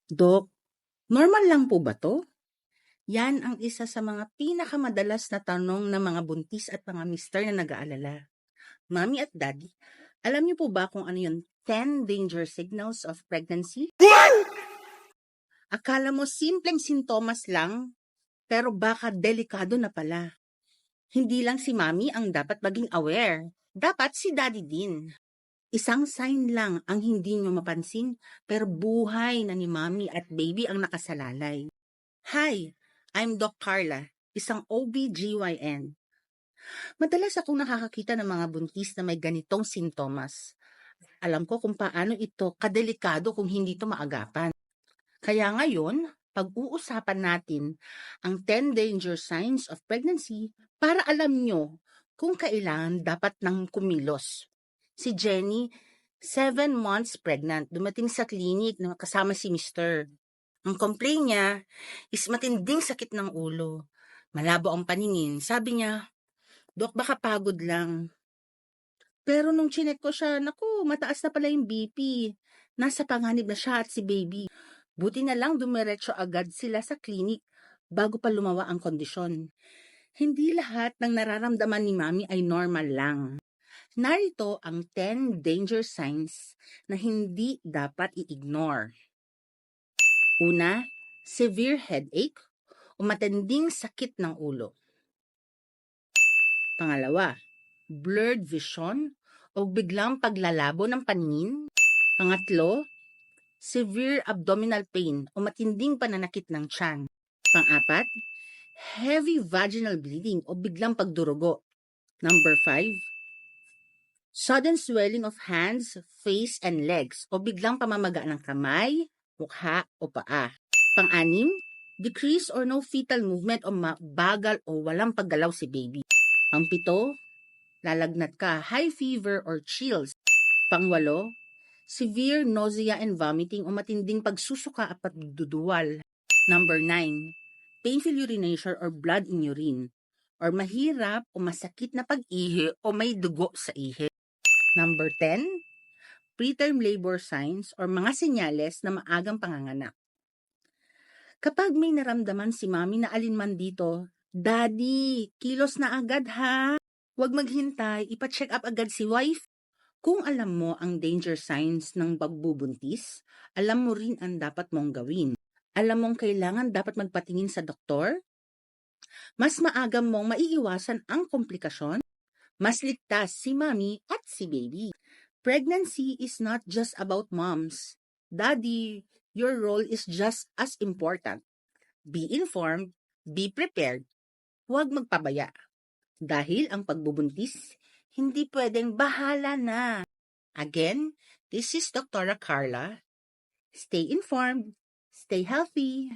Dok, normal lang po ba to? Yan ang isa sa mga pinakamadalas na tanong ng mga buntis at mga mister na nag-aalala. Mami at daddy, alam niyo po ba kung ano yung 10 danger signals of pregnancy? Akala mo simpleng sintomas lang, pero baka delikado na pala. Hindi lang si mami ang dapat maging aware. Dapat si daddy din. Isang sign lang ang hindi nyo mapansin, pero buhay na ni mami at baby ang nakasalalay. Hi, I'm Doc Carla, isang OB-GYN. Madalas akong nakakakita ng mga buntis na may ganitong sintomas. Alam ko kung paano ito kadelikado kung hindi ito maagapan. Kaya ngayon, pag-uusapan natin ang 10 danger signs of pregnancy para alam nyo kung kailangan dapat nang kumilos. Si Jenny, 7 months pregnant, dumating sa clinic na kasama si Mr. Ang complaint niya is matinding sakit ng ulo. Malabo ang paningin. Sabi niya, Dok, baka pagod lang. Pero nung chinek ko siya, naku, mataas na pala yung BP. Nasa panganib na siya at si baby. Buti na lang dumiretso agad sila sa clinic bago pa lumawa ang kondisyon. Hindi lahat ng nararamdaman ni Mami ay normal lang. Narito ang 10 danger signs na hindi dapat i-ignore. Una, severe headache o matinding sakit ng ulo. Pangalawa, blurred vision o biglang paglalabo ng paningin. Pangatlo, severe abdominal pain o matinding pananakit ng tiyan. Pang-apat, heavy vaginal bleeding o biglang pagdurugo. Number 5, sudden swelling of hands, face, and legs o biglang pamamaga ng kamay, mukha o paa. Pang-anim, decrease or no fetal movement o bagal o walang paggalaw si baby. Pang-pito, lalagnat ka, high fever or chills. Pang-walo, severe nausea and vomiting o matinding pagsusuka at pagduduwal. Number 9, painful urination or blood in urine or mahirap o masakit na pag-ihi o may dugo sa ihi. Number 10, preterm labor signs or mga senyales na maagang panganganak. Kapag may naramdaman si mami na alinman dito, Daddy, kilos na agad ha. Huwag maghintay, ipa-check up agad si wife. Kung alam mo ang danger signs ng pagbubuntis, alam mo rin ang dapat mong gawin. Alam mong kailangan dapat magpatingin sa doktor? Mas maaga mong maiiwasan ang komplikasyon? Mas ligtas si mami at si baby. Pregnancy is not just about moms. Daddy, your role is just as important. Be informed, be prepared, huwag magpabaya. Dahil ang pagbubuntis, hindi pwedeng bahala na. Again, this is Dr. Carla. Stay informed, stay healthy.